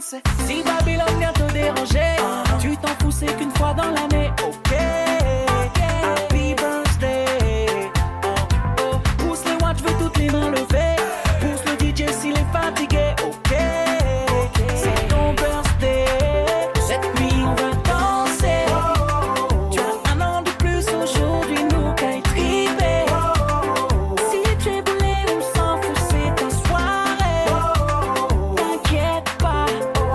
danse. Si Babylone vient te déranger, tu t'en fous, c'est qu'une fois dans l'année. Ok, happy birthday. Oh, pousse les watts, je veux toutes les mains levées. Pousse le DJ s'il est fatigué. Ok, c'est ton birthday. Cette nuit on va danser. Tu as un an de plus aujourd'hui, nous qu'à y triper. Si tu es brûlé, on s'en fout, c'est ta soirée. T'inquiète pas, on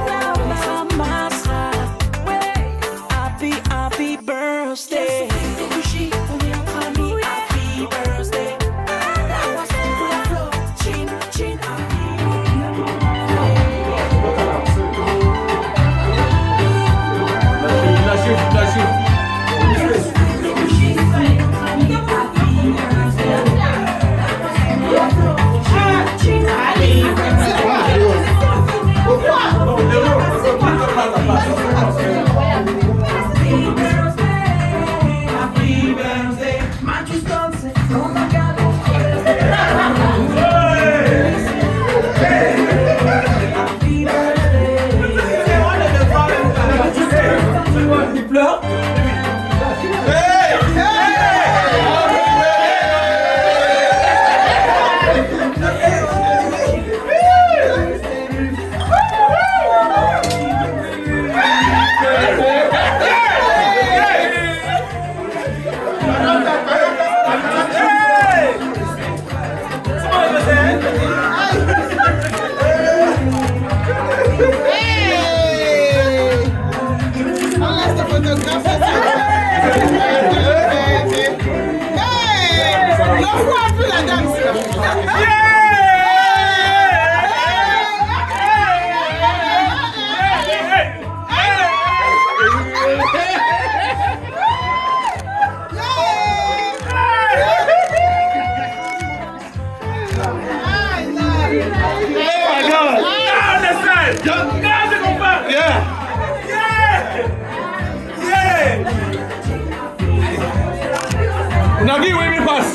ramassera. Ouais, happy birthday. On est entre amis, happy birthday. Pour la flow, chin, chin, Now give me pass.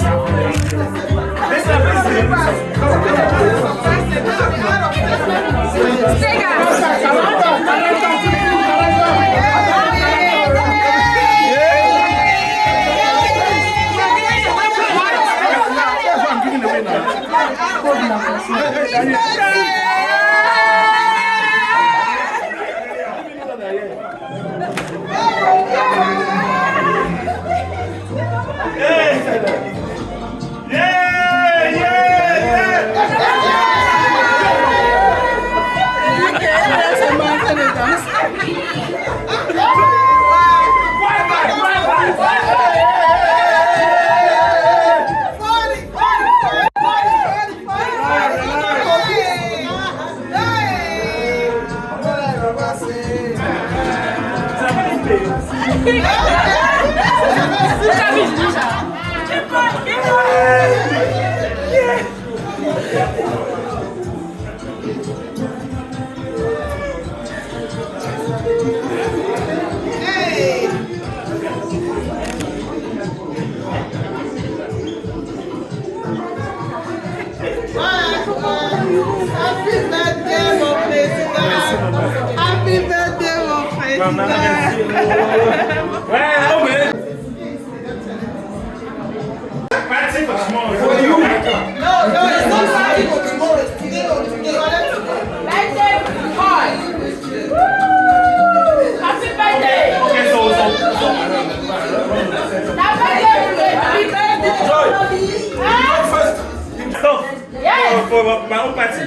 For my own party.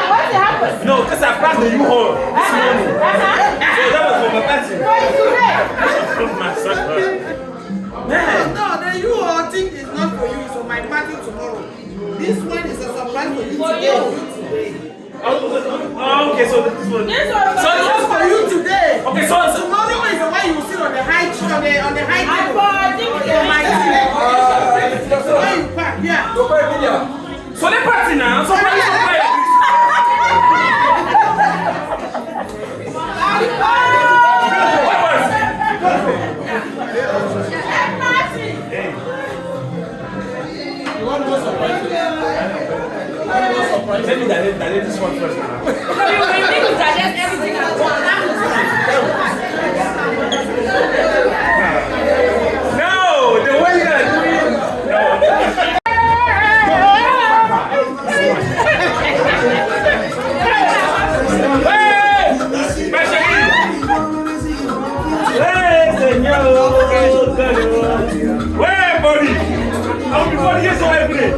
What happened? No, because I passed the U-Haul this morning. So that was for my party. My son. No, the U-Haul thing is not for you, so my party tomorrow. This one is a surprise for you today. Oh, okay, so this one. This one is for you today. Okay, so tomorrow is the one you will sit on the high table. Yeah. So they party now. So surprise. Let me dilate this one first. So you need to digest everything at once. No, the way you are doing. No. Hey, señor. Where, buddy? I'll be funny here so every day.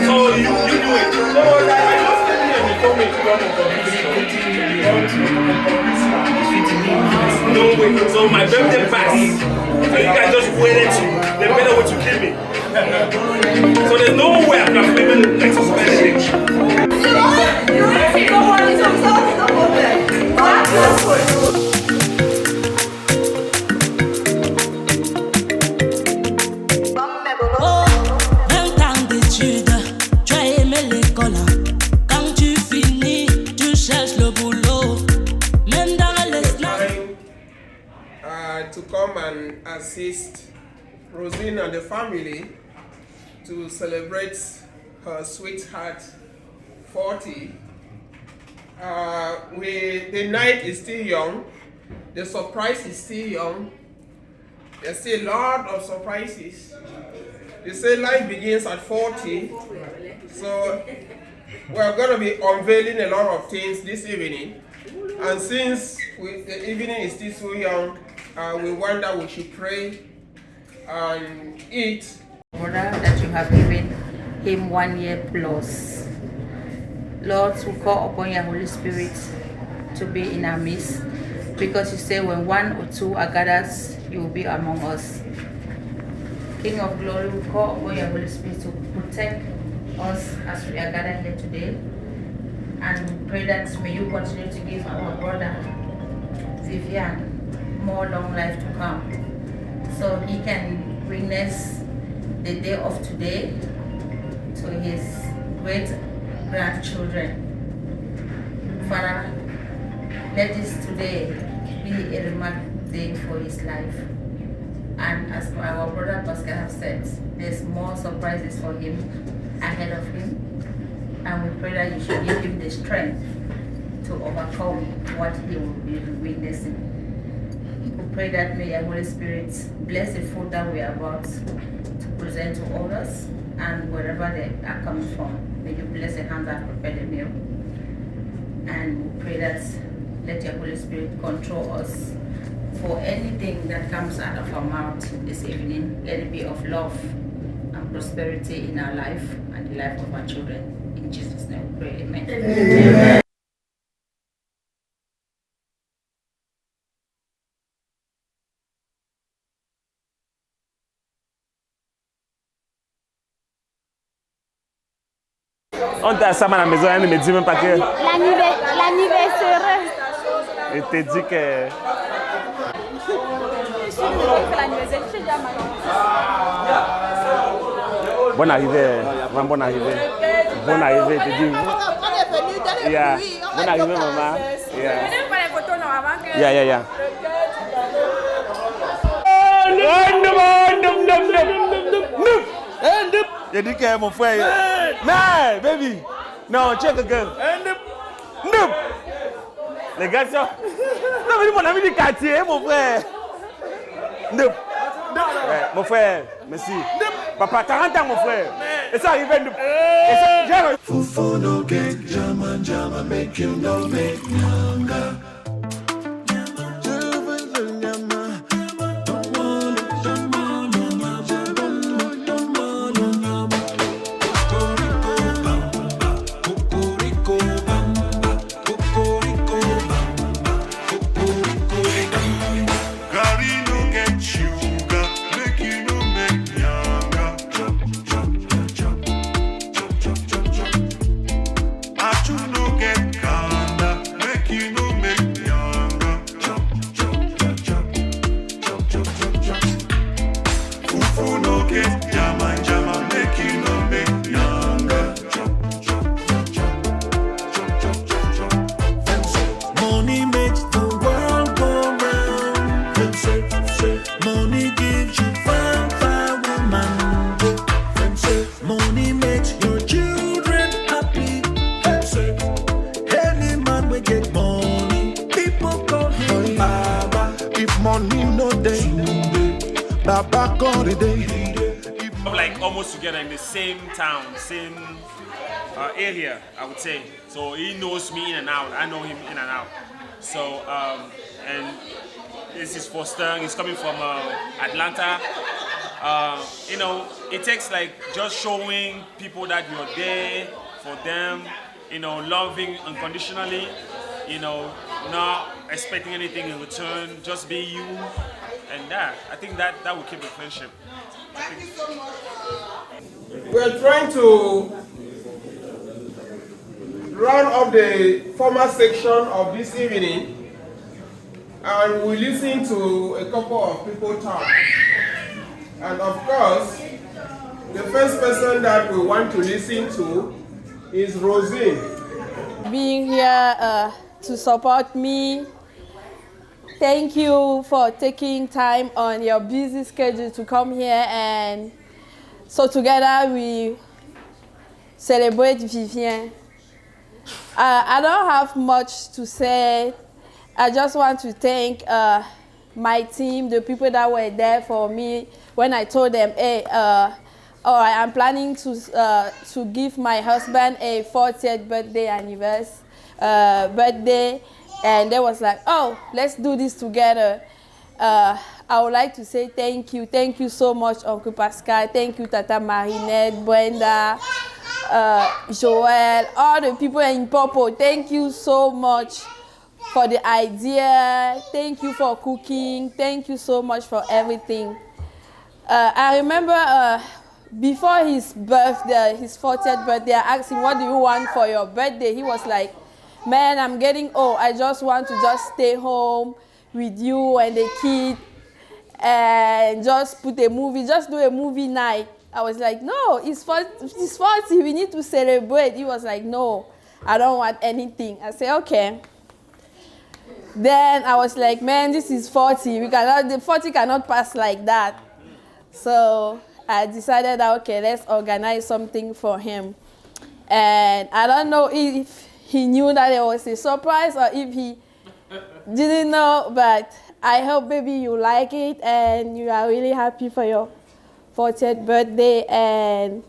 So you do it. So I just came here and you told me to come for no way. So my birthday passed. So you guys just waited to the better way to kill me. So there's no way I can even exercise anything. To come and assist Rosine and the family to celebrate her sweetheart 40. The night is still young, the surprise is still young, there's still a lot of surprises. They say life begins at 40, so we're going to be unveiling a lot of things this evening. And since the evening is still so young, we wonder we should pray and eat. Brother, that you have given him 1 year plus. Lord, we call upon your Holy Spirit to be in our midst, because you say when one or two are gathered, you will be among us. King of glory, we call upon your Holy Spirit to protect us as we are gathered here today. And we pray that may you continue to give our brother Vivian more long life to come, so he can witness the day of today to his great grandchildren. Father, let this today be a remarkable day for his life. And as our brother Pascal have said, there's more surprises for him ahead of him. And we pray that you should give him the strength to overcome what he will be witnessing. We pray that may your Holy Spirit bless the food that we are about to present to others, and wherever they are coming from, may you bless the hands that prepare the meal. And we pray that let your Holy Spirit control us for anything that comes out of our mouth this evening. Let it be of love and prosperity in our life and the life of our children. In Jesus' name we pray, amen. Amen. On t'a ça à la maison, elle ne me dit même pas que. L'anniversaire. Et te dit que. Bonne arrivée, bonne arrivée. Bonne arrivée, te dis. Yeah. Bonne arrivée, maman. Yeah. Yeah. J'ai dit que mon frère. Mais, baby. Non, check again. Nope. Les gars sont. Non, mais mon ami du quartier, mon frère. Nope. Mon frère, merci. Papa, 40 ans, mon frère. Et ça arrive. Et ça, Fufono gang, jama, make you know me, nyanga. get jama jama, make you no make younger. Chop, chop, chop, chop, chop, chop, chop. Money makes the world go round. Money gives you fine, fine woman. Money makes your children happy. Any man will get money. People call him Baba. If money no day, Baba call the day. Like almost together in the same town, same area, I would say. So he knows me in and out. I know him in and out. So and this is Foster. He's coming from Atlanta. You know, it takes like just showing people that you're there for them. You know, loving unconditionally. You know, not expecting anything in return. Just be you, and that. I think that will keep the friendship. We're trying to round up the formal section of this evening, and we listen to a couple of people talk. And of course, the first person that we want to listen to is Rosine. Being here to support me. Thank you for taking time on your busy schedule to come here, and so together we celebrate Vivian. I don't have much to say. I just want to thank my team, the people that were there for me when I told them, hey, I'm planning to give my husband a 40th birthday, and they was like, oh, let's do this together. I would like to say thank you. Thank you so much, Uncle Pascal. Thank you, Tata Marinette, Brenda, Joel, all the people in Popo. Thank you so much for the idea. Thank you for cooking. Thank you so much for everything. I remember before his birthday, his 40th birthday, I asked him, what do you want for your birthday? He was like, man, I'm getting old. I just want to just stay home with you and the kid and just put a movie, just do a movie night. I was like, no, it's 40, we need to celebrate. He was like, no, I don't want anything. I said, okay. Then I was like, man, this is 40. The 40 cannot pass like that. So I decided that, okay, let's organize something for him. And I don't know if he knew that it was a surprise or if he didn't know, but I hope, baby, you like it and you are really happy for your 40th birthday. And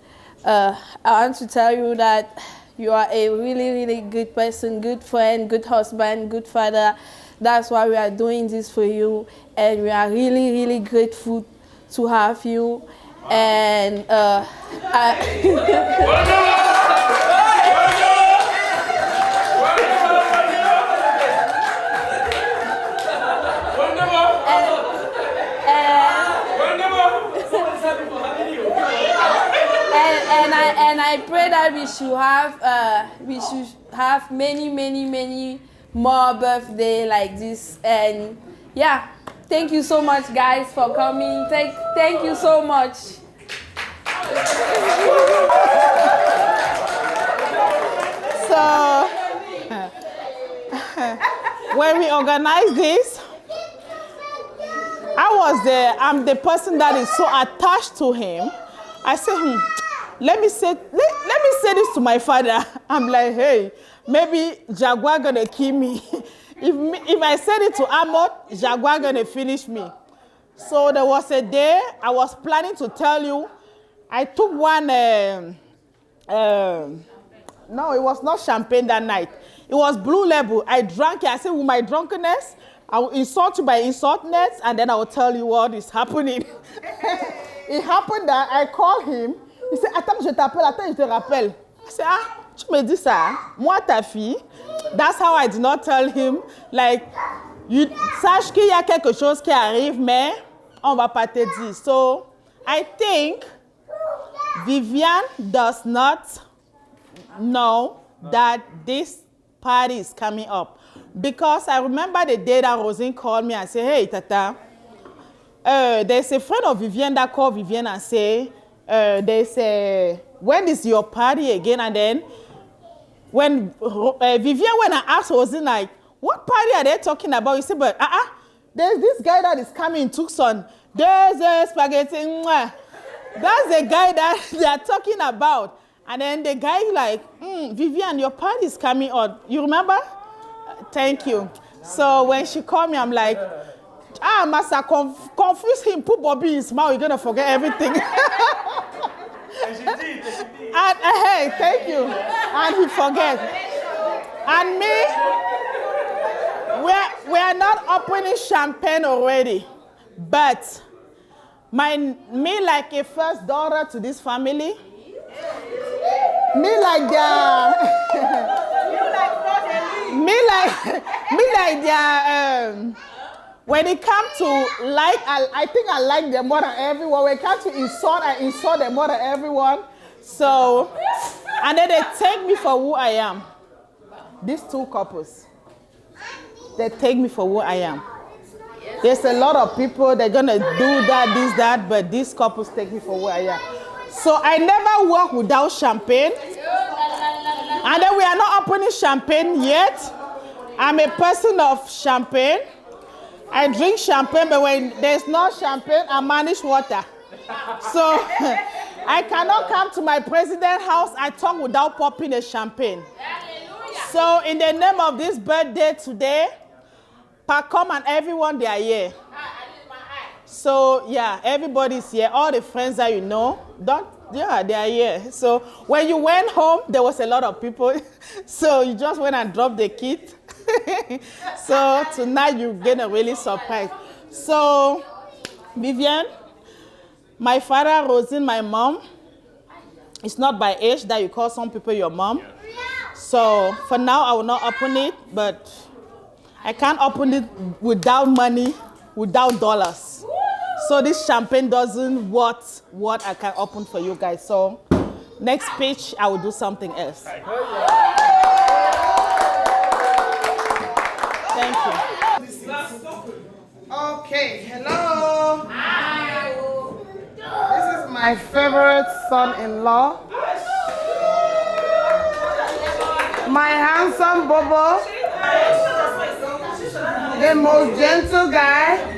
I want to tell you that you are a really, really good person, good friend, good husband, good father. That's why we are doing this for you. And we are really, really grateful to have you. And and I pray that we should have many, many, many more birthdays like this. And yeah, thank you so much, guys, for coming. Thank you so much. So when we organized this, I'm the person that is so attached to him. I said, let me say this to my father. I'm like, hey, maybe Jaguar gonna kill me. If I said it to Amot, Jaguar gonna finish me. So there was a day I was planning to tell you. I took one. No, it was not champagne that night. It was Blue Label. I drank it. I said, with my drunkenness, I will insult you by insultness, and then I will tell you what is happening. It happened that I called him. He said, attends, je t'appelle, attends, je te rappelle. I said, ah, tu me dis ça, moi ta fille. That's how I did not tell him, like, sache qu'il y a quelque chose qui arrive, mais on va pas te dire. So, I think Vivian does not know that this party is coming up. Because I remember the day that Rosine called me and said, hey, Tata, there's a friend of Vivian that called Vivian and say, when is your party again? And then when Vivian went and asked Rosie, like, what party are they talking about? He said, but there's this guy that is coming in Tucson. There's a spaghetti. Mwah. That's the guy that they are talking about. And then the guy like, Vivian, your party is coming on. You remember? Thank you. So when she called me, I'm like, Master, confuse him, put Bobby in his mouth, you're going to forget everything. And she did. And hey, thank you. And he forget. And me, we are not opening champagne already. But me like a first daughter to this family. Me like their when it comes to like, I think I like them more than everyone. When it comes to insult, I insult them more than everyone. So, and then they take me for who I am. These two couples, they take me for who I am. There's a lot of people, they're going to do that, this, that, but these couples take me for who I am. So I never work without champagne. And then we are not opening champagne yet. I'm a person of champagne. I drink champagne, but when there's no champagne, I manage water. So I cannot come to my president's house and talk without popping a champagne. So in the name of this birthday today, Pacom and everyone, they are here. So yeah, everybody's here. All the friends that you know, they are here. So when you went home, there was a lot of people. So you just went and dropped the kit. So tonight you're gonna really surprise. So Vivian, my father, Rosine, my mom, it's not by age that you call some people your mom. So for now, I will not open it, but I can't open it without money, without dollars. So this champagne doesn't worth what I can open for you guys. So next page, I will do something else. Thank you. Okay, hello. Hi. This is my favorite son-in-law. My handsome Bobo. The most gentle guy.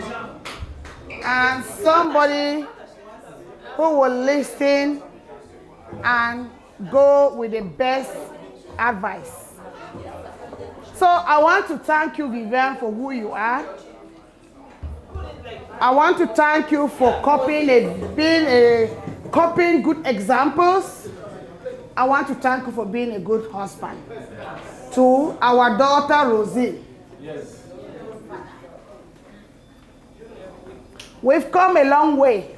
And somebody who will listen and go with the best advice. So I want to thank you, Vivian, for who you are. I want to thank you for copying good examples. I want to thank you for being a good husband. To our daughter, Rosie. Yes. We've come a long way.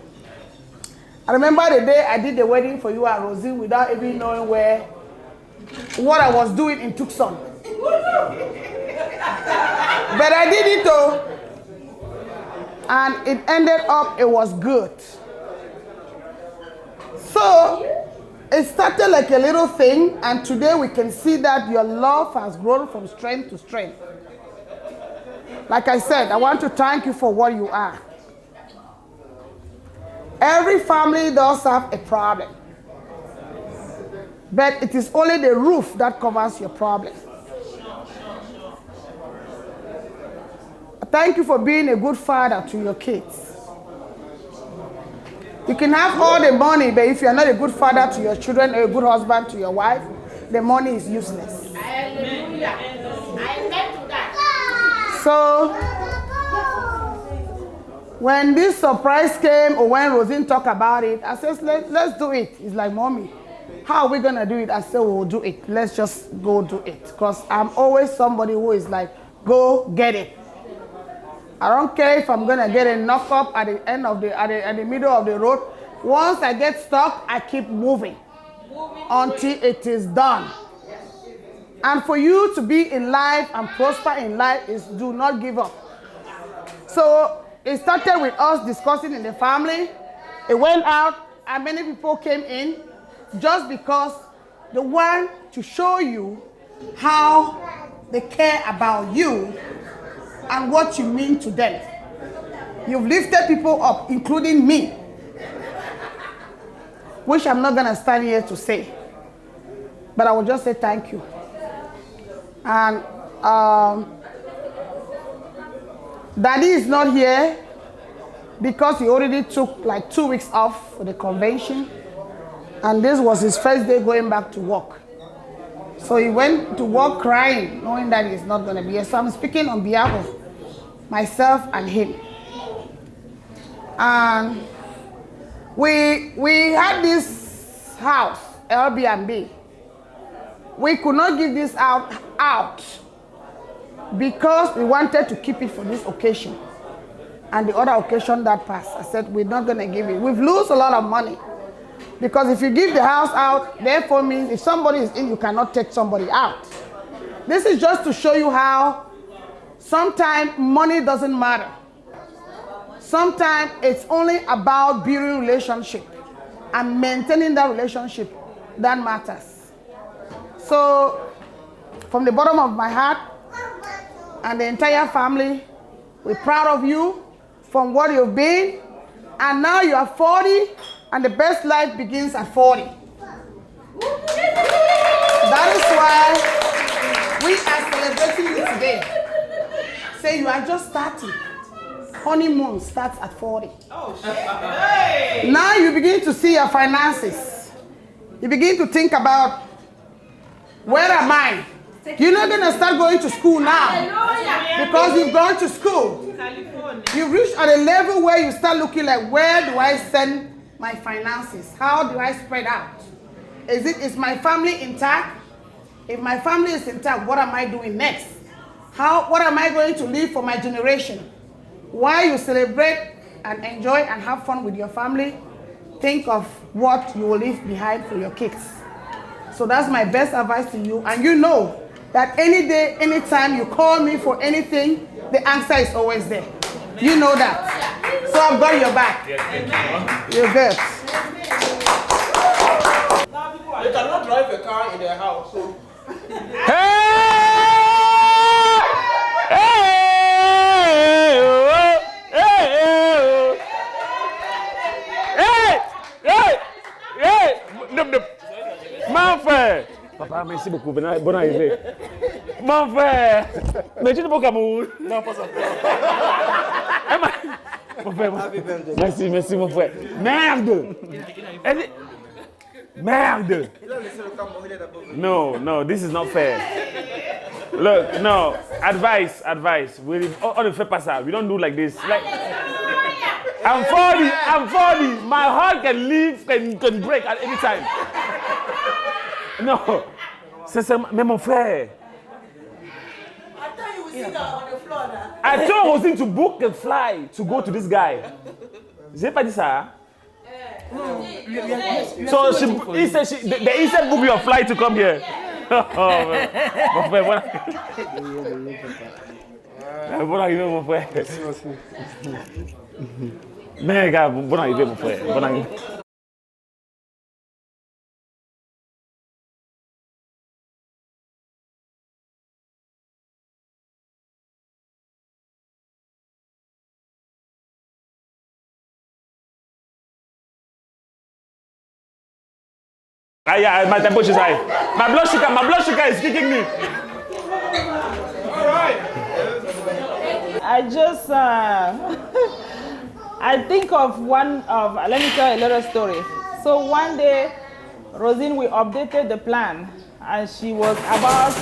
I remember the day I did the wedding for you and Rosie without even knowing what I was doing in Tucson. But I did it though. And it ended up, it was good. So it started like a little thing, and today we can see that your love has grown from strength to strength. Like I said, I want to thank you for what you are. Every family does have a problem, but it is only the roof that covers your problem. Thank you for being a good father to your kids. You can have all the money, but if you're not a good father to your children or a good husband to your wife, the money is useless. Hallelujah. I get to that. So, when this surprise came, or when Rosine talked about it, I said, let's do it. It's like, Mommy, how are we going to do it? I said, we'll do it. Let's just go do it. Because I'm always somebody who is like, go get it. I don't care if I'm going to get a knock up at the end of at the middle of the road. Once I get stuck, I keep moving until it is done. And for you to be in life and prosper in life is do not give up. So it started with us discussing in the family. It went out and many people came in just because they want to show you how they care about you and what you mean to them. You've lifted people up, including me, which I'm not going to stand here to say. But I will just say thank you. And Daddy is not here because he already took like 2 weeks off for the convention. And this was his first day going back to work. So he went to work crying, knowing that he's not going to be here. So I'm speaking on behalf of myself and him. And we had this house, Airbnb. We could not give this out because we wanted to keep it for this occasion. And the other occasion that passed, I said, we're not going to give it. We've lost a lot of money. Because if you give the house out, therefore means if somebody is in, you cannot take somebody out. This is just to show you how sometimes money doesn't matter. Sometimes it's only about building relationship and maintaining that relationship that matters. So, from the bottom of my heart and the entire family, we're proud of you from what you've been. And now you are 40, and the best life begins at 40. That is why we are celebrating you today. Say you are just starting. Honeymoon starts at 40. Oh, shit. Now you begin to see your finances. You begin to think about, where am I? You're not going to start going to school now because you've gone to school. You've reached at a level where you start looking like, where do I send my finances? How do I spread out? Is my family intact? If my family is intact, what am I doing next? What am I going to leave for my generation? While you celebrate and enjoy and have fun with your family, think of what you will leave behind for your kids. So that's my best advice to you. And you know that any day, anytime you call me for anything, the answer is always there. You know that. So I've got your back. You're good. They cannot drive a car in their house. So. Mon frère! Papa, merci beaucoup. Bonne arrivée. Mon frère! Mais tu n'es pas au Cameroun? Non, pas ça. Mon frère, merci, merci, mon frère. Merde! Merde! No, this is not fair. Look, no, advice. On ne fait pas ça. We don't do like this. Like, I'm 40. My heart can leave, can break at any time. No, mais mon frère. I thought you would sit on the floor now. I told Rosine to book a flight to go to this guy. J'ai pas dit ça. So he said he said book your flight to come here. Oh, man. Mon frère, voilà. Bon arrivée, mon frère. Mais gars, bon arrivée, mon frère. Bon arrivée. Yeah, my temperature is high. My blood sugar is kicking me. All right. I just, I think of let me tell you a little story. So one day, Rosine, we updated the plan, and she was about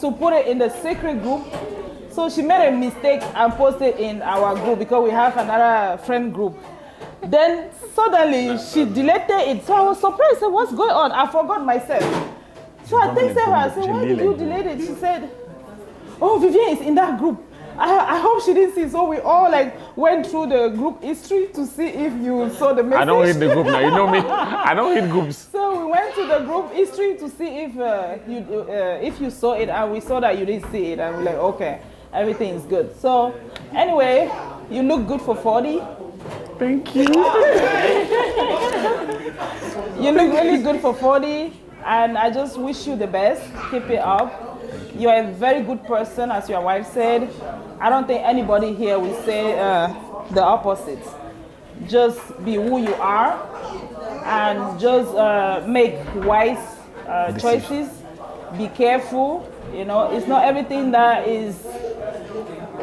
to put it in the secret group. So she made a mistake and posted in our group because we have another friend group. Then suddenly she deleted it. So I was surprised. I said, what's going on? I forgot myself. So I texted her. I said, why did you delete it? She said, oh, Vivian is in that group. I hope she didn't see. So we all went through the group history to see if you saw the message. I don't read the group now. You know me. I don't read groups. So we went to the group history to see if you saw it, and we saw that you didn't see it, and we're like, okay, everything is good. So anyway, you look good for 40. Thank you. You look really good for 40, and I just wish you the best. Keep it up. You're a very good person, as your wife said. I don't think anybody here will say the opposite. Just be who you are and just make wise choices. Be careful. You know, it's not everything that is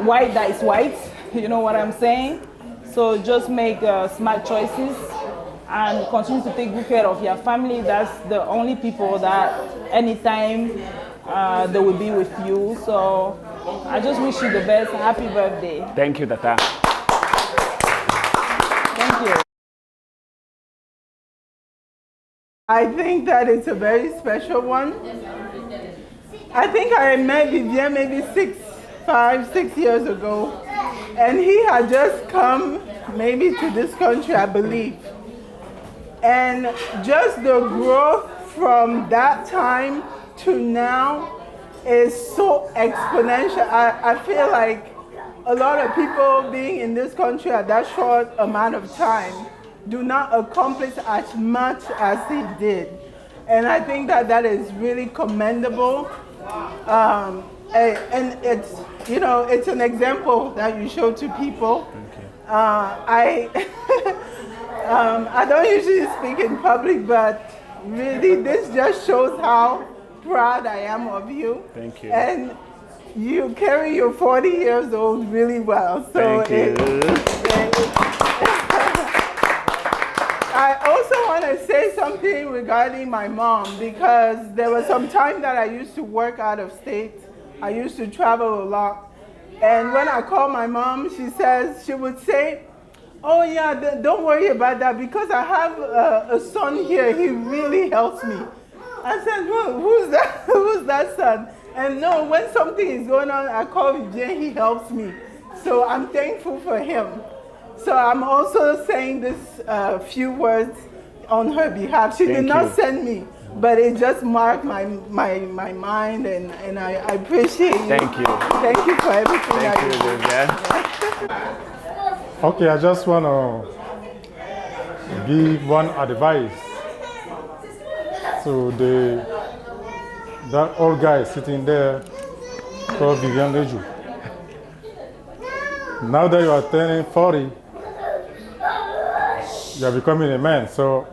white that is white. You know what I'm saying? So just make smart choices and continue to take good care of your family. That's the only people that anytime they will be with you. So I just wish you the best. Happy birthday. Thank you, Tata. Thank you. I think that it's a very special one. I think I met Vivian maybe 6 years ago, and he had just come maybe to this country, I believe. And just the growth from that time to now is so exponential. I feel like a lot of people being in this country at that short amount of time do not accomplish as much as he did. And I think that that is really commendable. And it's, you know, it's an example that you show to people. I don't usually speak in public, but really this just shows how proud I am of you. Thank you. And you carry your 40 years old really well. So Thank you. I also want to say something regarding my mom, because there was some time that I used to work out of state. I used to travel a lot. And when I call my mom, she would say, oh yeah, don't worry about that, because I have a son here, he really helps me. I said, who's that? Who's that son? And no, when something is going on, I call Vivian, he helps me. So I'm thankful for him. So I'm also saying this few words on her behalf. She did not send me, but it just marked my mind, and I appreciate you. Thank you. Thank you for everything. Thank you, Vivian. Okay, I just want to give one advice to that old guy sitting there called Vivian Leju. Now that you are turning 40, you are becoming a man. So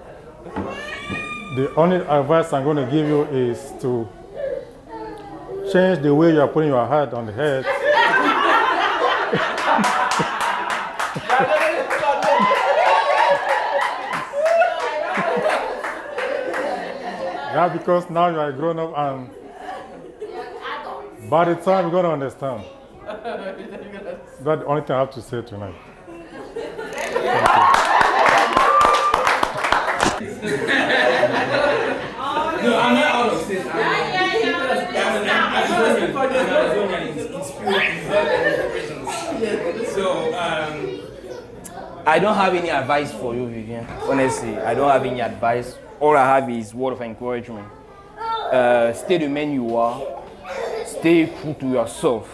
the only advice I'm going to give you is to change the way you are putting your head on the head. Yeah, because now you are grown up, and by the time you're going to understand. That's the only thing I have to say tonight. No, I'm not out of state. So, I don't have any advice for you, Vivian. Honestly, I don't have any advice. All I have is word of encouragement. Stay the man you are. Stay true to yourself.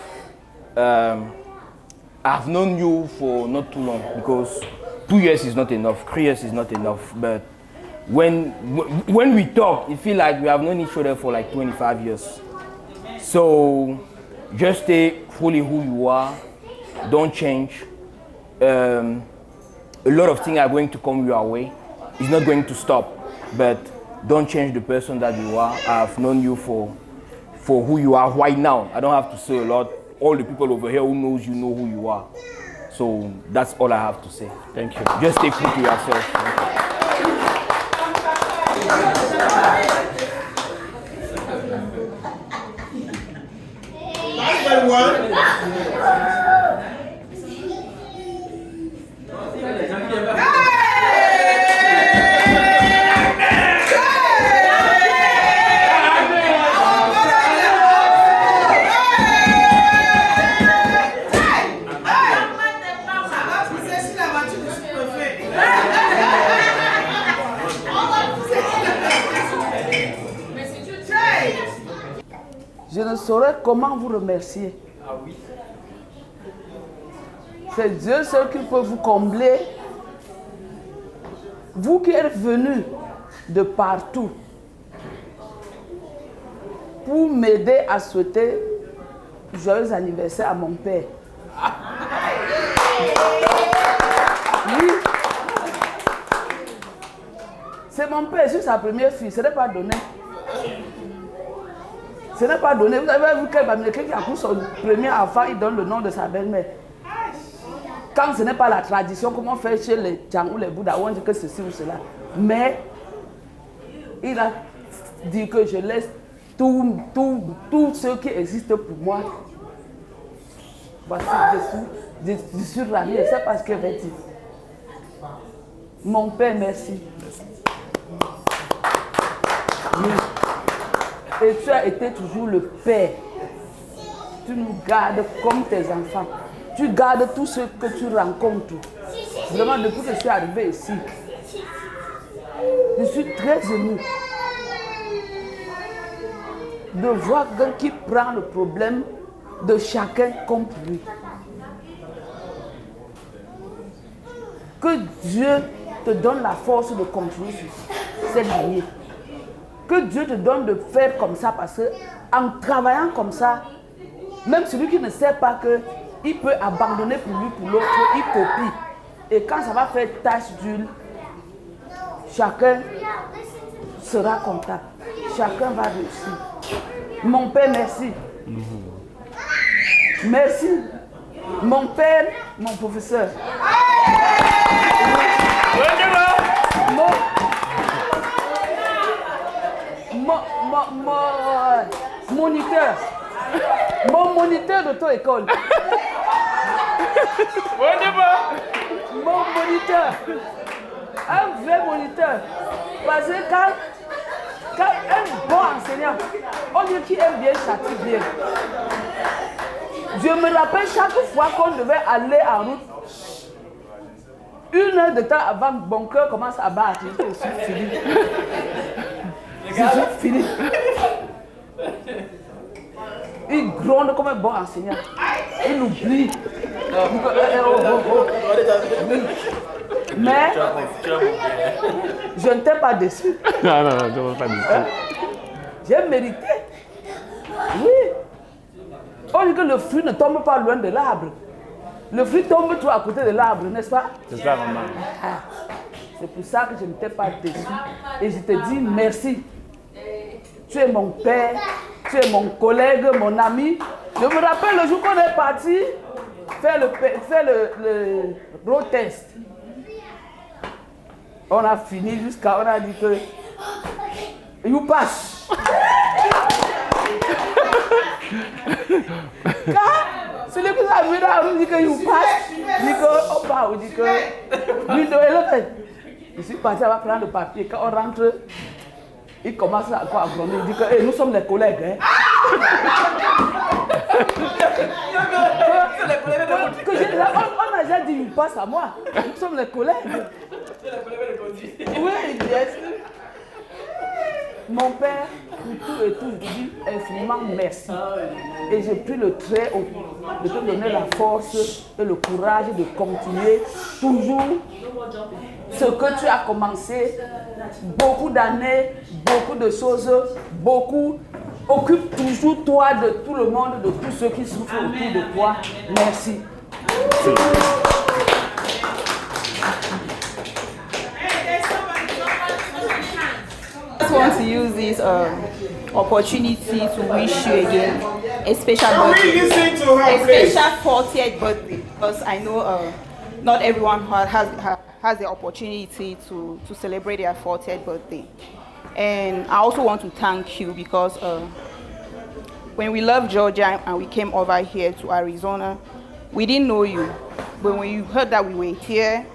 I've known you for not too long, because 2 years is not enough, 3 years is not enough. But when we talk, it feels like we have known each other for like 25 years. So just stay fully who you are. Don't change. A lot of things are going to come your way. It's not going to stop. But don't change the person that you are. I've known you for who you are right now. I don't have to say a lot. All the people over here who knows you know who you are. So that's all I have to say. Thank you. Just stay true to yourself. That's my one. Je ne saurais comment vous remercier. Ah oui. C'est Dieu seul qui peut vous combler. Vous qui êtes venus de partout pour m'aider à souhaiter joyeux anniversaire à mon père. mon père, sur sa première fille, ce n'est pas donné. Ce n'est pas donné. Vous avez vu quel Américain qui a pris son premier enfant, il donne le nom de sa belle-mère. Quand ce n'est pas la tradition, comme on fait chez les Tchang ou les Bouddhas, on dit que ceci ou cela. Mais il a dit que je laisse tout ce qui existe pour moi. Voici, je suis ravi, et c'est parce que j'ai dit. Mon père, merci. Oui. Et tu as été toujours le père. Tu nous gardes comme tes enfants. Tu gardes tout ce que tu rencontres. Vraiment, depuis que je suis arrivé ici, je suis très ému de voir quelqu'un qui prend le problème de chacun comme lui. Que Dieu te donne la force de continuer sur cette lignée. Que Dieu te donne de faire comme ça, parce que en travaillant comme ça, même celui qui ne sait pas qu'il peut abandonner pour lui, pour l'autre, il copie. Et quand ça va faire tache d'huile, chacun sera content. Chacun va réussir. Mon père, merci. Merci. Mon père, mon professeur. Mon moniteur. Mon moniteur d'auto-école. Mon moniteur. Un vrai moniteur. Parce que quand un bon enseignant, on dit qu'il aime bien châtier bien. Je me rappelle chaque fois qu'on devait aller en route, 1 heure de temps avant que mon cœur commence à battre. Je suis fini. Je suis fini. Il gronde comme un bon enseignant. Il oublie. Mais je ne t'ai pas déçu. Non, je ne veux pas déçu. J'ai mérité. Oui. On dit que le fruit ne tombe pas loin de l'arbre. Le fruit tombe tout à côté de l'arbre, n'est-ce pas? C'est ça, maman. C'est pour ça que je ne t'ai pas déçu. Et je te dis merci. Tu es mon père, tu es mon collègue, mon ami. Je me rappelle le jour qu'on est parti faire le road test. On a fini jusqu'à, on a dit que you pass. Quand celui qui a vu là, on dit que you pass, on dit que on part, on dit que window elephant. Je suis parti, on va prendre le papier. Quand on rentre, il commence à quoi gronder. Il dit que hey, nous sommes les collègues. Hein. On a déjà dit you pass à moi. Nous sommes les collègues. Oui, yes. Mon père, pour tout et tout, je dis infiniment merci. Et j'ai pris le trait de te donner la force et le courage de continuer toujours ce que tu as commencé. Beaucoup d'années, beaucoup de choses, beaucoup. Occupe toujours toi de tout le monde, de tous ceux qui souffrent autour de toi. Merci. I just want to use this opportunity to wish you again a special birthday, a special 40th birthday, because I know not everyone has the opportunity to celebrate their 40th birthday. And I also want to thank you because when we left Georgia and we came over here to Arizona, we didn't know you. But when you heard that we were here,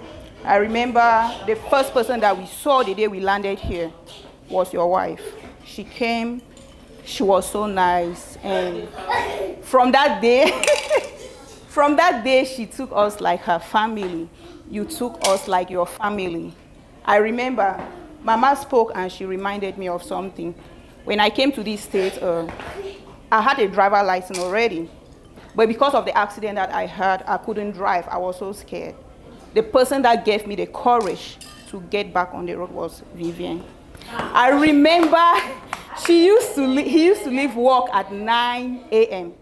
I remember the first person that we saw the day we landed here was your wife. She came, she was so nice, and from that day, she took us like her family. You took us like your family. I remember Mama spoke and she reminded me of something. When I came to this state, I had a driver license already, but because of the accident that I had, I couldn't drive. I was so scared. The person that gave me the courage to get back on the road was Vivian. I remember he used to leave work at 9 a.m.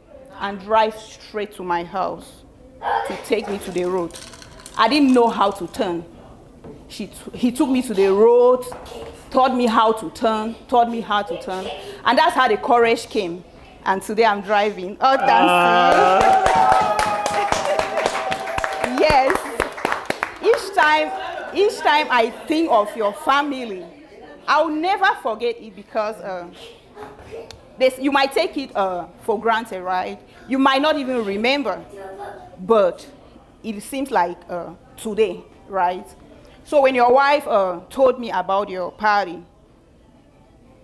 and drive straight to my house to take me to the road. I didn't know how to turn. He took me to the road. taught me how to turn. And that's how the courage came. And today I'm driving. Oh, thanks. Yes. Each time I think of your family, I'll never forget it because you might take it for granted, right? You might not even remember, but it seems like today, right? So when your wife told me about your party,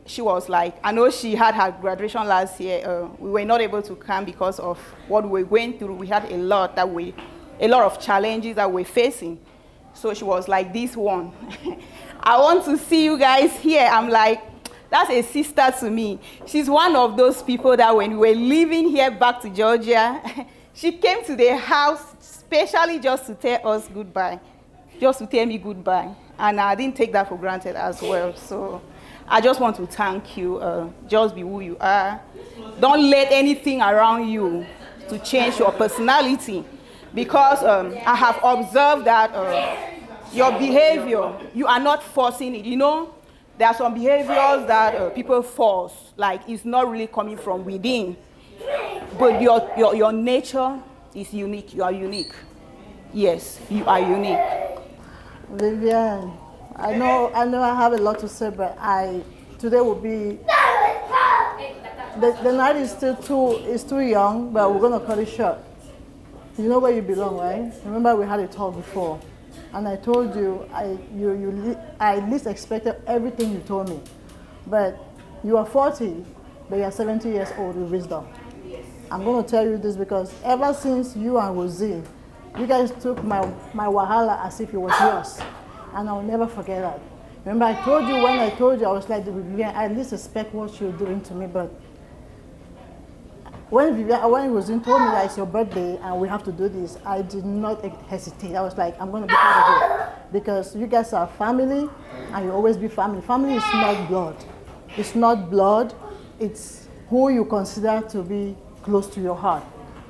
she was like, I know she had her graduation last year. We were not able to come because of what we were going through. We had a lot of challenges that we're facing. So she was like, this one, I want to see you guys here. I'm like, that's a sister to me. She's one of those people that when we were leaving here back to Georgia, she came to the house specially just to tell us goodbye, just to tell me goodbye. And I didn't take that for granted as well. So I just want to thank you. Just be who you are. Don't let anything around you to change your personality. Because I have observed that your behavior, you are not forcing it. You know, there are some behaviors that people force, like it's not really coming from within. But your nature is unique. You are unique. Yes, you are unique. Vivian, I know I have a lot to say, but today will be, the night is still too young, but we're going to cut it short. You know where you belong, right? Remember we had a talk before, and I told you I least expected everything you told me, but you are 40, but you are 70 years old with wisdom. I'm going to tell you this because ever since you and Rosie, you guys took my wahala as if it was yours, and I'll never forget that. Remember I told you when I told you I was like, Vivian, I least expect what you're doing to me, but when Rosie told me that it's your birthday and we have to do this, I did not hesitate. I was like, I'm going to be part of it. Because you guys are family and you always be family. Family is not blood. It's not blood. It's who you consider to be close to your heart.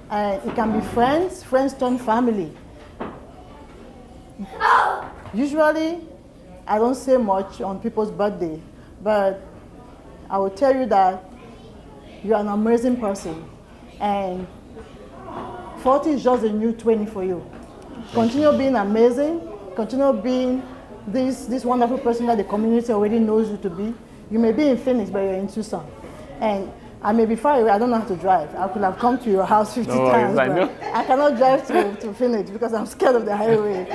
And it can be friends turn family. Usually, I don't say much on people's birthday, but I will tell you that you're an amazing person. And 40 is just a new 20 for you. Continue being amazing. Continue being this wonderful person that the community already knows you to be. You may be in Phoenix, but you're in Tucson. And I may be far away. I don't know how to drive. I could have come to your house 50 times, but I cannot drive to Phoenix because I'm scared of the highway.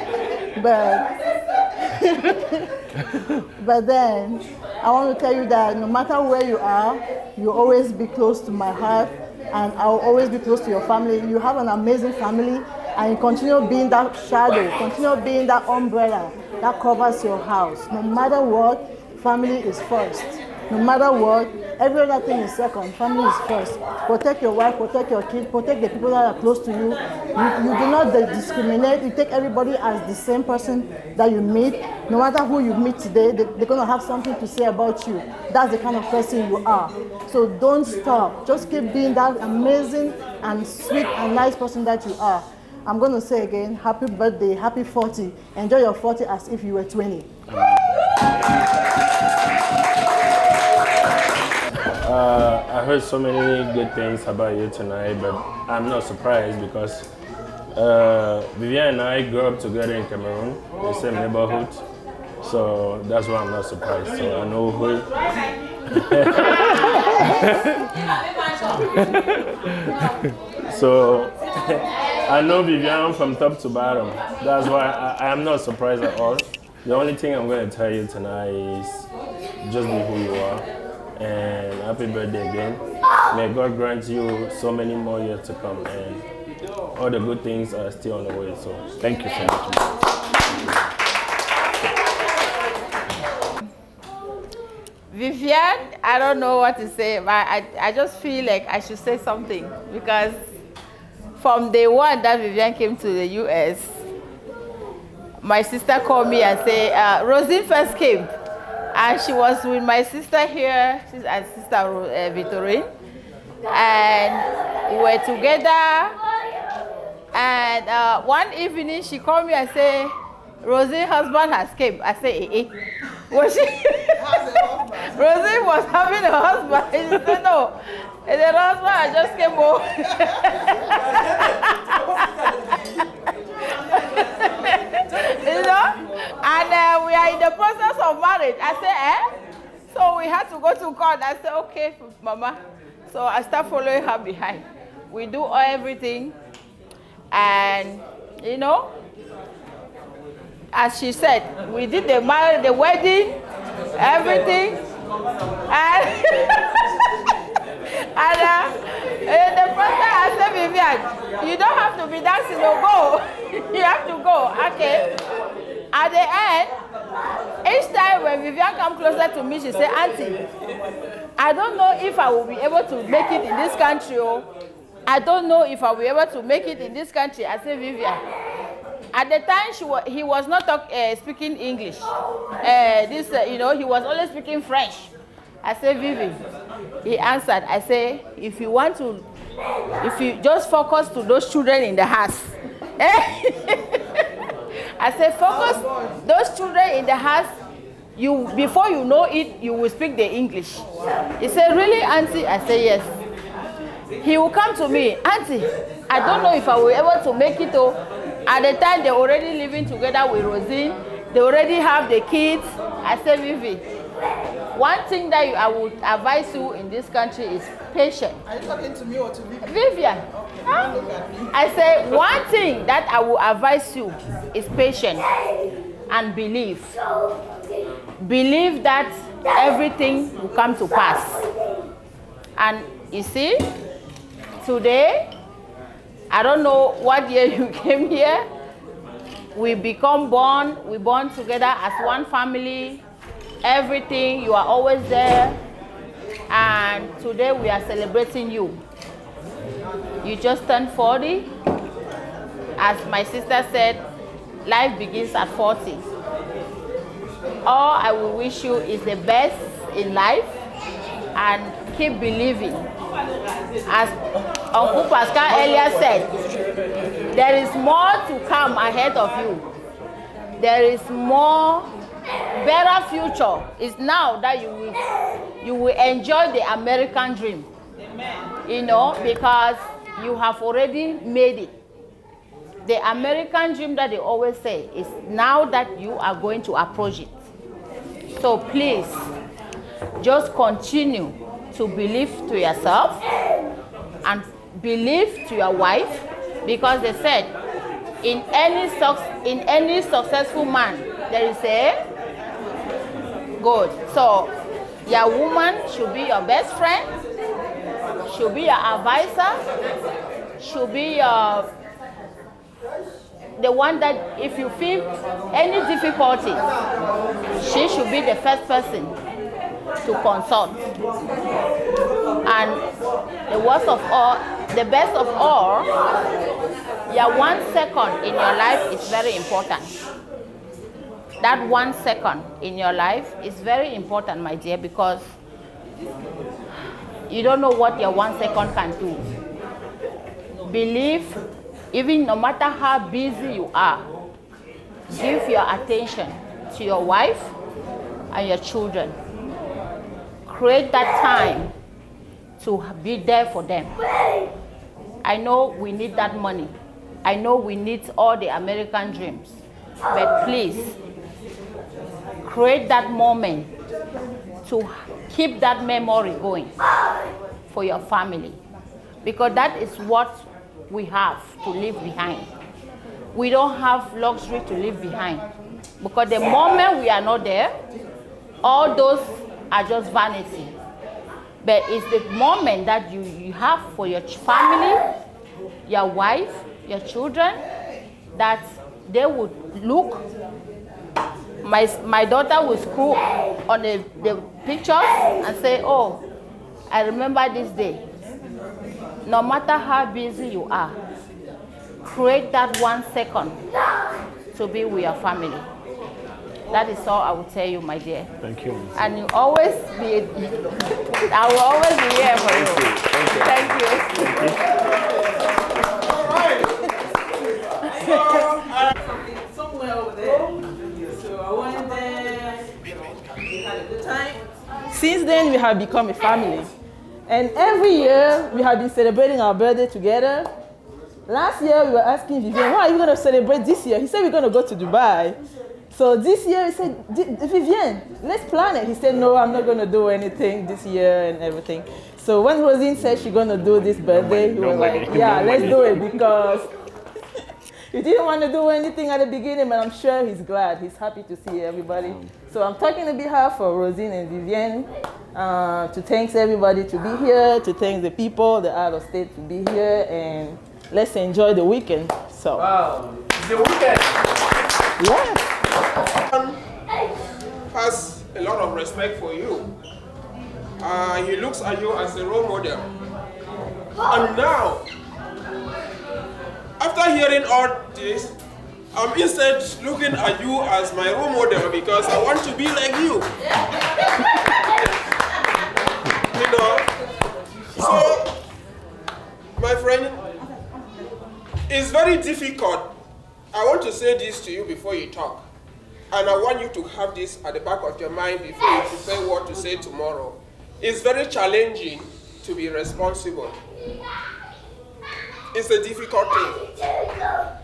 But then, I want to tell you that no matter where you are, you'll always be close to my heart, and I'll always be close to your family. You have an amazing family, and you continue being that shadow, continue being that umbrella that covers your house. No matter what, family is first. No matter what, every other thing is second. Family is first. Protect your wife, protect your kids, protect the people that are close to you. You do not discriminate. You take everybody as the same person that you meet. No matter who you meet today, they're going to have something to say about you. That's the kind of person you are. So don't stop. Just keep being that amazing and sweet and nice person that you are. I'm going to say again, happy birthday, happy 40. Enjoy your 40 as if you were 20. I heard so many good things about you tonight, but I'm not surprised because Vivian and I grew up together in Cameroon, the same neighborhood, so that's why I'm not surprised. So I know who. So I know Vivian from top to bottom. That's why I am not surprised at all. The only thing I'm going to tell you tonight is just be who you are. And happy birthday again. May God grant you so many more years to come, and all the good things are still on the way. So thank you so much. Vivian, I don't know what to say, but I just feel like I should say something because from day one that Vivian came to the US, my sister called me and said, Rosie first came. And she was with my sister here, and sister Victorine, and we were together. And one evening she called me and said, Rosie's husband has came. I said, Was she? Rosie was having a husband. She said, no. And the husband, I just came home. You know? And we are in the process of marriage. I said, eh? So we had to go to court. I said, okay, Mama. So I start following her behind. We do everything. And, you know, as she said, we did the wedding, everything. And, and the process, I said, Vivian, you don't have to be dancing, no, go. You have to go, okay. At the end, each time when Vivian comes closer to me, she said, Auntie, I don't know if I will be able to make it in this country. I don't know if I will be able to make it in this country. I said, Vivian. At the time, he was not speaking English. You know, he was only speaking French. I said, Vivi. He answered. I say, if you just focus to those children in the house. I said, focus those children in the house. Before you know it, you will speak the English. He said, really, Auntie? I said, yes. He will come to me, Auntie, I don't know if I will be able to make it. At the time, they're already living together with Rosine. They already have the kids. I said, Vivi, one thing that I would advise you in this country is patience. Are you talking to me or to Vivian? Vivian. Huh? I say, one thing that I will advise you is patience and believe. Believe that everything will come to pass. And you see, today, I don't know what year you came here. We born together as one family. Everything, you are always there. And today we are celebrating you. You just turned 40. As my sister said, life begins at 40. All I will wish you is the best in life and keep believing. As Uncle Pascal earlier said, there is more to come ahead of you. There is more, better future. It's now that you will enjoy the American dream. You know, because you have already made it. The American dream that they always say is now that you are going to approach it. So please, just continue to believe to yourself and believe to your wife, because they said in any successful man there is a good. So your woman should be your best friend, should be your advisor, should be the one that if you feel any difficulty, she should be the first person to consult. And the worst of all, the best of all, your 1 second in your life is very important. That 1 second in your life is very important, my dear, because you don't know what your 1 second can do. Believe, even no matter how busy you are, give your attention to your wife and your children. Create that time to be there for them. I know we need that money. I know we need all the American dreams. But please, create that moment to keep that memory going for your family. Because that is what we have to leave behind. We don't have luxury to leave behind. Because the moment we are not there, all those are just vanity. But it's the moment that you have for your family, your wife, your children, that they would look. My daughter will scroll on the pictures and say, oh, I remember this day. No matter how busy you are, create that 1 second to be with your family. That is all I will tell you, my dear. Thank you. And you always be, I will always be here for you. Thank you. Somewhere over there. So I went there. We had a good time. Since then, we have become a family. And every year, we have been celebrating our birthday together. Last year, we were asking Vivian, what are you going to celebrate this year? He said, we're going to go to Dubai. So this year, he said, Vivian, let's plan it. He said, no, I'm not going to do anything this year and everything. So when Rosine said she's going to do this birthday, he was like, yeah, let's do it, because he didn't want to do anything at the beginning, but I'm sure he's glad. He's happy to see everybody. So I'm talking on behalf of Rosine and Vivian to thank everybody to be here, to thank the people, the out of state to be here, and let's enjoy the weekend. So. Wow, it's the weekend. Yes. Has a lot of respect for you. He looks at you as a role model. And now, after hearing all this, I'm instead looking at you as my role model because I want to be like you. You know? So, my friend, it's very difficult. I want to say this to you before you talk. And I want you to have this at the back of your mind before you prepare what to say tomorrow. It's very challenging to be responsible. It's a difficult thing.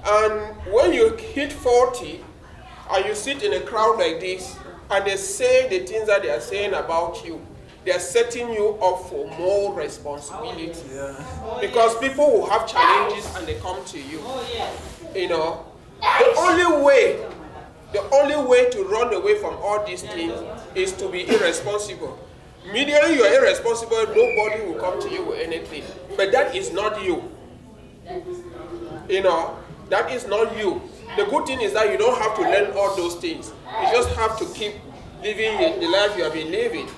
And when you hit 40 and you sit in a crowd like this and they say the things that they are saying about you, they are setting you up for more responsibility. Because people will have challenges and they come to you. You know, the only way to run away from all these things is to be irresponsible. Immediately you are irresponsible, nobody will come to you with anything. But that is not you. You know, that is not you. The good thing is that you don't have to learn all those things. You just have to keep living the life you have been living.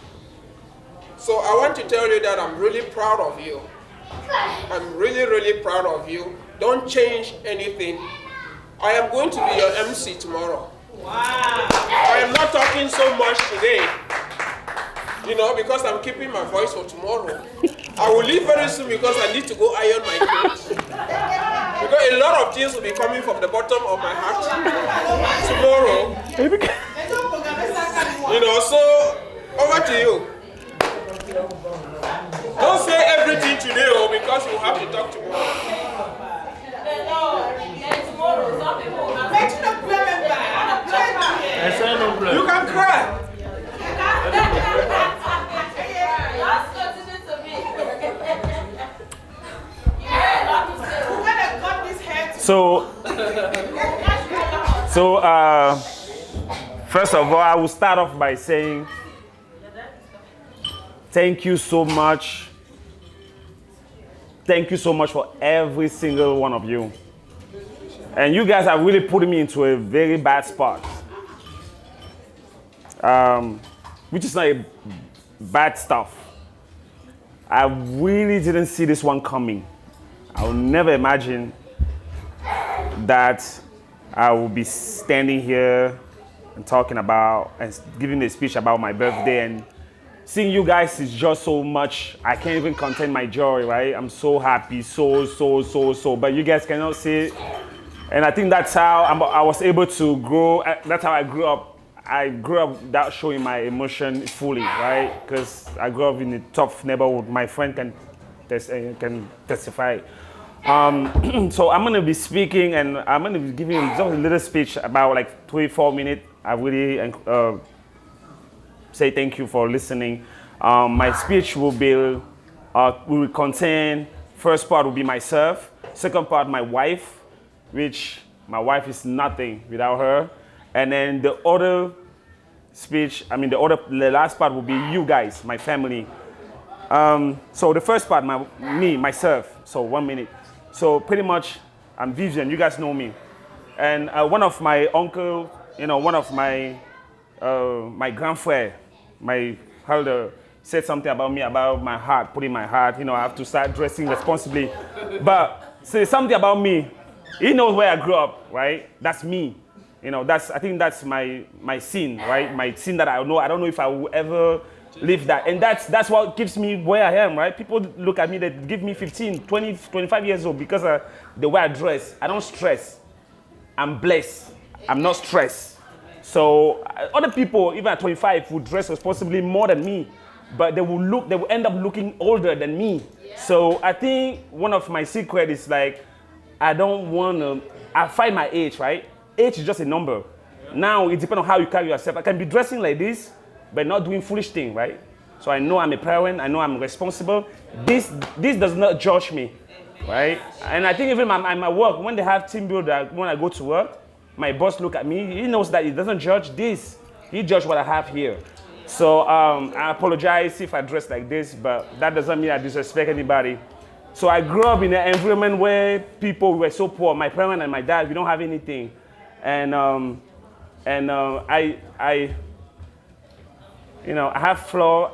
So I want to tell you that I'm really proud of you. I'm really, really proud of you. Don't change anything. I am going to be your MC tomorrow. Wow. I am not talking so much today, you know, because I'm keeping my voice for tomorrow. I will leave very soon because I need to go iron my clothes. Because a lot of things will be coming from the bottom of my heart tomorrow. You know, so over to you. Don't say everything today, because you have to talk tomorrow. You can cry. So, first of all, I will start off by saying thank you so much. Thank you so much for every single one of you. And you guys are really putting me into a very bad spot. Which is not a bad stuff. I really didn't see this one coming. I would never imagine that I will be standing here and talking about and giving a speech about my birthday, and seeing you guys is just so much. I can't even contain my joy, right? I'm so happy, so, but you guys cannot see it. And I think that's how I was able to grow. That's how I grew up. I grew up without showing my emotion fully, right? Because I grew up in a tough neighborhood. My friend can testify. So I'm going to be speaking, and I'm going to be giving just a little speech about like 3-4 minutes. I really say thank you for listening. My speech will contain, first part will be myself, second part my wife, which my wife is nothing without her. And then the other speech, the last part will be you guys, my family. So the first part, myself, so 1 minute. So pretty much, I'm Vivian, you guys know me. And one of my uncle, one of my grandfather, my elder, said something about me, about my heart, putting my heart, I have to start dressing responsibly. But say something about me, he knows where I grew up, right? That's me. I think that's my sin, right? My sin that I know. I don't know if I will ever live that. And that's what keeps me where I am, right? People look at me, they give me 15, 20, 25 years old because of the way I dress. I don't stress. I'm blessed. I'm not stressed. So other people, even at 25, would dress responsibly more than me. but they will end up looking older than me. So I think one of my secrets is like, I find my age, right? Age is just a number. Now it depends on how you carry yourself. I can be dressing like this, but not doing foolish things, right? So I know I'm a parent, I know I'm responsible. This does not judge me, right? And I think even at my work, when they have team builder, when I go to work, my boss look at me, he knows that he doesn't judge this. He judges what I have here. So I apologize if I dress like this, but that doesn't mean I disrespect anybody. So I grew up in an environment where people were so poor. My parents and my dad, we don't have anything. And I have flaws,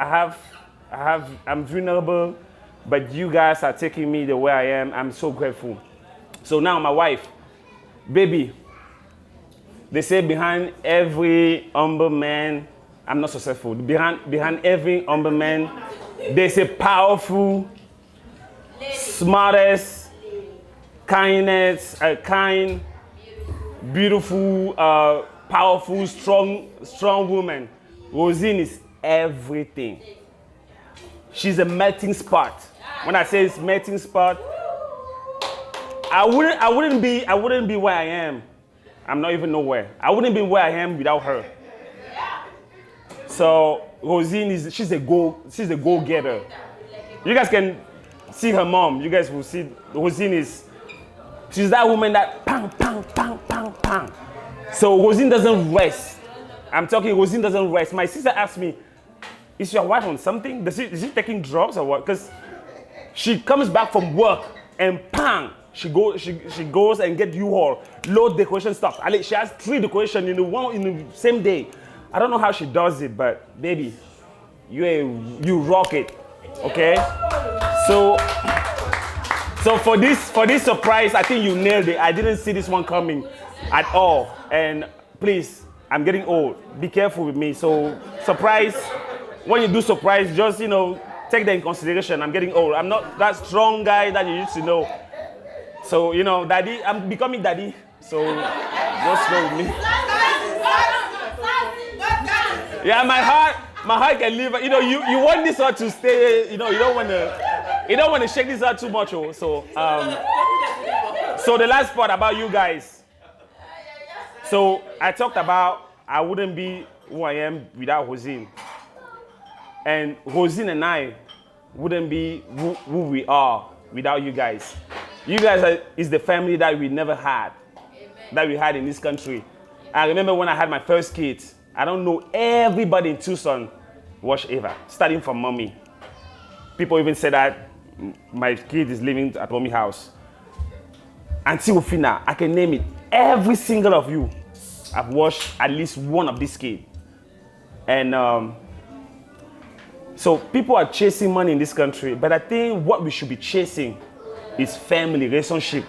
I'm vulnerable, but you guys are taking me the way I am. I'm so grateful. So now my wife, baby, they say behind every humble man, I'm not successful. Behind every humble man, there's a powerful, smartest, kind, beautiful, powerful, strong woman. Rosine is everything. She's a melting spot. When I say it's melting spot, I wouldn't be where I am. I'm not even nowhere. I wouldn't be where I am without her. So Rosine she's a go-getter. You guys can see her mom. You guys will see Rosine she's that woman that pang, pang, pang, pang, pang. So Rosine doesn't rest. I'm talking Rosine doesn't rest. My sister asked me, is your wife on something? Is she taking drugs or what? Because she comes back from work and pang, she goes and get U-Haul, load decoration stuff. She has 3 decorations in the same day. I don't know how she does it, but baby, you rock it, okay? So for this surprise, I think you nailed it. I didn't see this one coming at all. And please, I'm getting old. Be careful with me. So surprise, when you do surprise, just take that in consideration. I'm getting old. I'm not that strong guy that you used to know. So daddy, I'm becoming daddy. So just go with me. Yeah, my heart can live. You want this one to stay. You don't want to shake this out too much. So the last part about you guys. So I talked about I wouldn't be who I am without Rosine, and Rosine and I wouldn't be who we are without you guys. You guys is the family that we never had, that we had in this country. I remember when I had my first kids. I don't know everybody in Tucson watch Eva, starting from mommy. People even say that my kid is living at mommy's house. Until Ufina, I can name it. Every single of you have watched at least one of these kids. And so people are chasing money in this country, but I think what we should be chasing is family, relationship.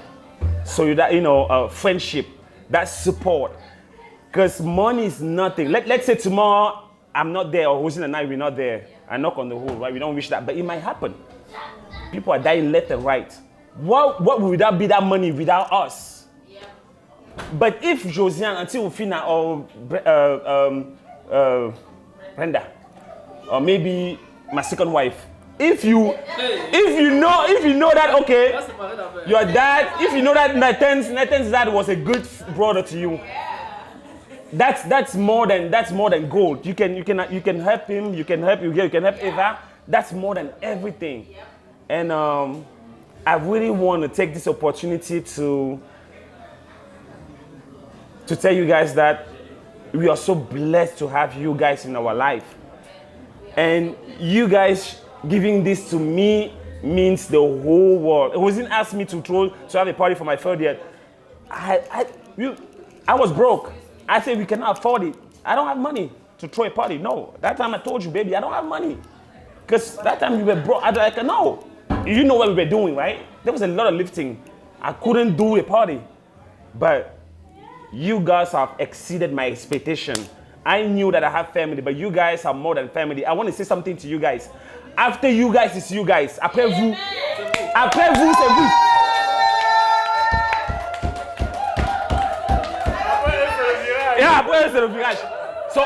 So that, friendship, that support. Because money is nothing. Let's say tomorrow I'm not there, or Rosine and I we're not there. I knock on the wood, right? We don't wish that, but it might happen. People are dying left and right. What would that be that money without us? Yeah. But if Josiane, until Ufina, or Brenda, or maybe my second wife, if you know that, okay, your dad, if you know that Nathan's dad was a good brother to you. That's more than gold. You can help him. You can help Eva. That's more than everything. And I really want to take this opportunity to tell you guys that we are so blessed to have you guys in our life. And you guys giving this to me means the whole world. It wasn't asked me to have a party for my third year. I was broke. I said we cannot afford it. I don't have money to throw a party. No. That time I told you, baby, I don't have money. Because that time we were broke. No. You know what we were doing, right? There was a lot of lifting. I couldn't do a party. But you guys have exceeded my expectation. I knew that I have family, but you guys are more than family. I want to say something to you guys. After you guys, it's you guys. Après vous. Après vous, c'est vous. Yeah, après c'est le virage. So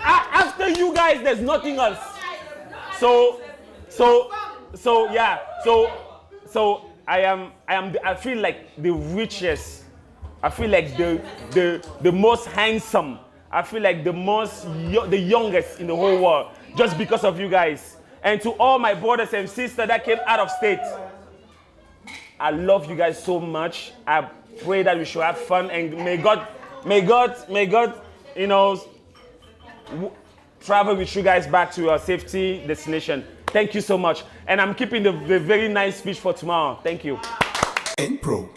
after you guys, there's nothing else. I feel like the richest. I feel like the most handsome. I feel like the youngest in the whole world, just because of you guys. And to all my brothers and sisters that came out of state, I love you guys so much. I pray that we should have fun, and may God, travel with you guys back to your safety destination. Thank you so much. And I'm keeping the very nice speech for tomorrow. Thank you. N Pro.